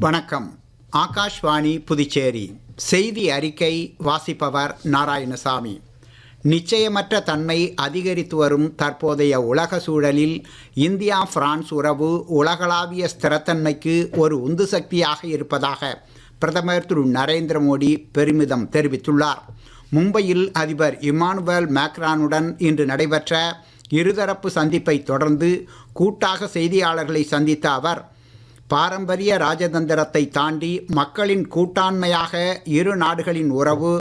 வணக்கம். ஆகாஷ்வாணி புதுச்சேரி செய்தி அறிக்கை வாசிப்பவர் நாராயணசாமி. நிச்சயமற்ற தன்மை அதிகரித்து வரும் தற்போதைய உலக சூழலில் இந்தியா பிரான்ஸ் உறவு உலகளாவிய ஸ்திரத்தன்மைக்கு ஒரு உந்து சக்தியாக இருப்பதாக பிரதமர் திரு நரேந்திர மோடி பெருமிதம் தெரிவித்துள்ளார். மும்பையில் அதிபர் இமானுவேல் மேக்ரானுடன் இன்று நடைபெற்ற இருதரப்பு சந்திப்பை தொடர்ந்து கூட்டாக செய்தியாளர்களை சந்தித்த அவர், பாரம்பரிய ராஜதந்திரத்தை தாண்டி மக்களின் கூட்டாண்மையாக இரு நாடுகளின் உறவு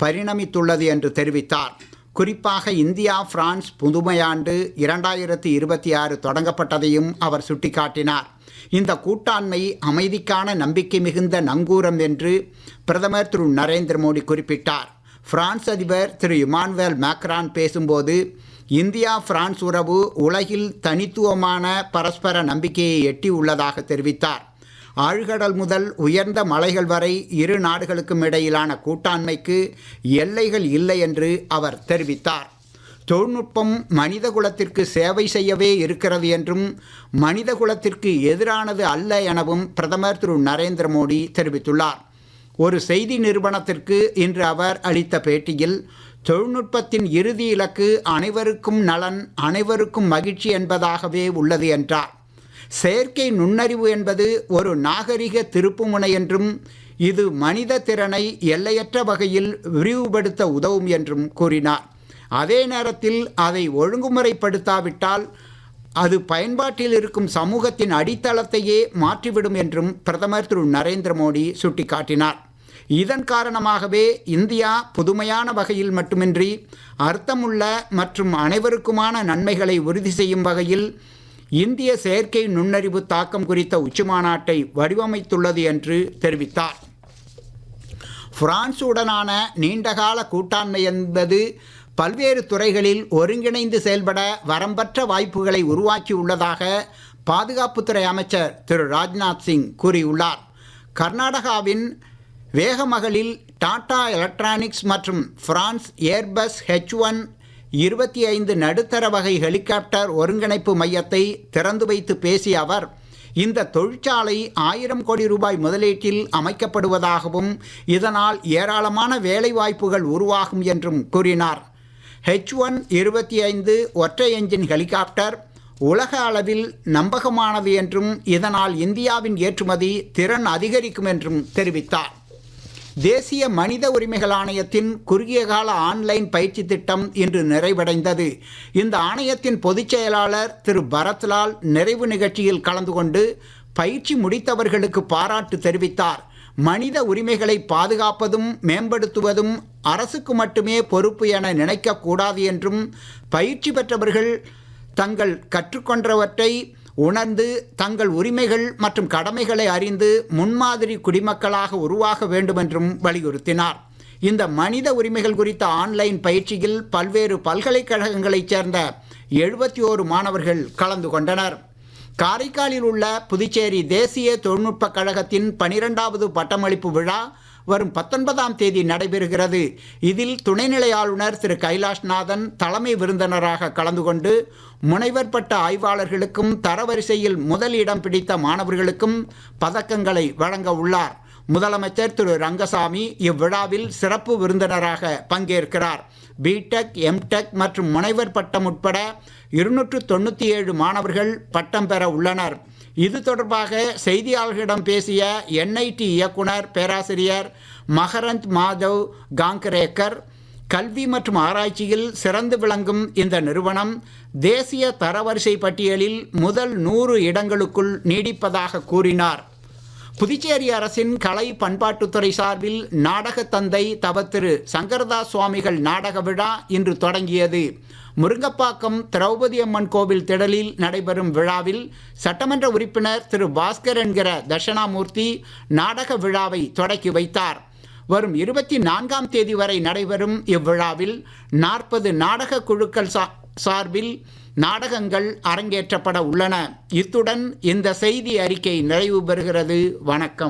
பரிணமித்துள்ளது என்று தெரிவித்தார். குறிப்பாக இந்தியா பிரான்ஸ் புதுமையாண்டு 2026 தொடங்கப்பட்டதையும் அவர் சுட்டிக்காட்டினார். இந்த கூட்டாண்மை அமைதிக்கான நம்பிக்கை மிகுந்த நங்கூரம் என்று பிரதமர் திரு நரேந்திர மோடி குறிப்பிட்டார். பிரான்ஸ் அதிபர் திரு இமானுவேல் மேக்ரான் பேசும்போது, இந்தியா பிரான்ஸ் உறவு உலகில் தனித்துவமான பரஸ்பர நம்பிக்கையை எட்டியுள்ளதாக தெரிவித்தார். ஆழ்கடல் முதல் உயர்ந்த மலைகள் வரை இரு நாடுகளுக்கும் இடையிலான கூட்டாண்மைக்கு எல்லைகள் இல்லை என்று அவர் தெரிவித்தார். தொழில்நுட்பம் மனித குலத்திற்கு சேவை செய்யவே இருக்கிறது என்றும் மனித குலத்திற்கு எதிரானது அல்ல எனவும் பிரதமர் திரு நரேந்திர மோடி தெரிவித்துள்ளார். ஒரு செய்தி நிறுவனத்திற்கு இன்று அவர் அளித்த பேட்டியில், தொழில்நுட்பத்தின் இறுதி இலக்கு அனைவருக்கும் நலன், அனைவருக்கும் மகிழ்ச்சி என்பதாகவே உள்ளது என்றார். செயற்கை நுண்ணறிவு என்பது ஒரு நாகரிக திருப்புமுனை என்றும் இது மனித திறனை எல்லையற்ற வகையில் விரிவுபடுத்த உதவும் என்றும் கூறினார். அதே நேரத்தில் அதை ஒழுங்குமுறைப்படுத்தாவிட்டால் அது பயன்பாட்டில் இருக்கும் சமூகத்தின் அடித்தளத்தையே மாற்றிவிடும் என்றும் பிரதமர் திரு நரேந்திர மோடி சுட்டிக்காட்டினார். இதன் காரணமாகவே இந்தியா புதுமையான வகையில் மட்டுமின்றி அர்த்தமுள்ள மற்றும் அனைவருக்குமான நன்மைகளை உறுதி செய்யும் வகையில் இந்திய செயற்கை நுண்ணறிவு தாக்கம் குறித்த உச்சிமாநாட்டை வடிவமைத்துள்ளது என்று தெரிவித்தார். பிரான்சுடனான நீண்டகால கூட்டாண்மை என்பது பல்வேறு துறைகளில் ஒருங்கிணைந்து செயல்பட வரம்பற்ற வாய்ப்புகளை உருவாக்கியுள்ளதாக பாதுகாப்புத்துறை அமைச்சர் திரு ராஜ்நாத் சிங் கூறியுள்ளார். கர்நாடகாவின் வேகமகளில் டாடா எலக்ட்ரானிக்ஸ் மற்றும் பிரான்ஸ் ஏர்பஸ் H125 நடுத்தர வகை ஹெலிகாப்டர் ஒருங்கிணைப்பு மையத்தை திறந்து வைத்து பேசிய அவர், இந்த தொழிற்சாலை 1000 கோடி ரூபாய் முதலீட்டில் அமைக்கப்படுவதாகவும் இதனால் ஏராளமான வேலைவாய்ப்புகள் உருவாகும் என்றும் கூறினார். H125 ஒற்றை என்ஜின் ஹெலிகாப்டர் உலக அளவில் நம்பகமானது என்றும் இதனால் இந்தியாவின் ஏற்றுமதி திறன் அதிகரிக்கும் என்றும் தெரிவித்தார். தேசிய மனித உரிமைகள் ஆணையத்தின் குறுகிய கால ஆன்லைன் பயிற்சி திட்டம் இன்று நிறைவடைந்தது. இந்த ஆணையத்தின் பொதுச் செயலாளர் திரு பரத்லால் நிறைவு நிகழ்ச்சியில் கலந்து கொண்டு பயிற்சி முடித்தவர்களுக்கு பாராட்டு தெரிவித்தார். மனித உரிமைகளை பாதுகாப்பதும் மேம்படுத்துவதும் அரசுக்கு மட்டுமே பொறுப்பு என நினைக்கக்கூடாது என்றும் பயிற்சி பெற்றவர்கள் தங்கள் கற்றுக்கொண்டவற்றை உணர்ந்து தங்கள் உரிமைகள் மற்றும் கடமைகளை அறிந்து முன்மாதிரி குடிமக்களாக உருவாக வேண்டும் என்றும் வலியுறுத்தினார். இந்த மனித உரிமைகள் குறித்த ஆன்லைன் பயிற்சியில் பல்வேறு பல்கலைக்கழகங்களைச் சேர்ந்த 71 மாணவர்கள் கலந்து கொண்டனர். காரைக்காலில் உள்ள புதுச்சேரி தேசிய தொழில்நுட்ப கழகத்தின் 12வது பட்டமளிப்பு விழா வரும் 19ஆம் தேதி நடைபெறுகிறது. இதில் துணைநிலை ஆளுநர் திரு கைலாஷ்நாதன் தலைமை விருந்தினராக கலந்து கொண்டு முனைவர் பட்ட ஆய்வாளர்களுக்கும் தரவரிசையில் முதல் இடம் பிடித்த மாணவர்களுக்கும் பதக்கங்களை வழங்க உள்ளார். முதலமைச்சர் திரு ரங்கசாமி இவ்விழாவில் சிறப்பு விருந்தினராக பங்கேற்கிறார். பிடெக், எம்டெக் மற்றும் முனைவர் பட்டம் உட்பட 297 மாணவர்கள் பட்டம் பெற உள்ளனர். இது தொடர்பாக செய்தியாளர்களிடம் பேசிய NIT இயக்குனர் பேராசிரியர் மகரந்த் மாதவ் காங்கரேக்கர், கல்வி மற்றும் ஆராய்ச்சியில் சிறந்து விளங்கும் இந்த நிறுவனம் தேசிய தரவரிசை பட்டியலில் முதல் 100 இடங்களுக்குள் நீடிப்பதாக கூறினார். புதுச்சேரி அரசின் கலை பண்பாட்டுத்துறை சார்பில் நாடக தந்தை தவத்திரு சங்கரதாஸ் சுவாமிகள் நாடக விழா இன்று தொடங்கியது. முருங்கப்பாக்கம் திரௌபதி அம்மன் கோவில் திடலில் நடைபெறும் விழாவில் சட்டமன்ற உறுப்பினர் திரு பாஸ்கர் என்கிற தட்சணாமூர்த்தி நாடக விழாவை தொடக்கி வைத்தார். வரும் 24ஆம் தேதி வரை நடைபெறும் இவ்விழாவில் 40 நாடக குழுக்கள் சார்பில் நாடகங்கள் அரங்கேற்றப்பட உள்ளன. இத்துடன் இந்த செய்தி அறிக்கை நிறைவு பெறுகிறது. வணக்கம்.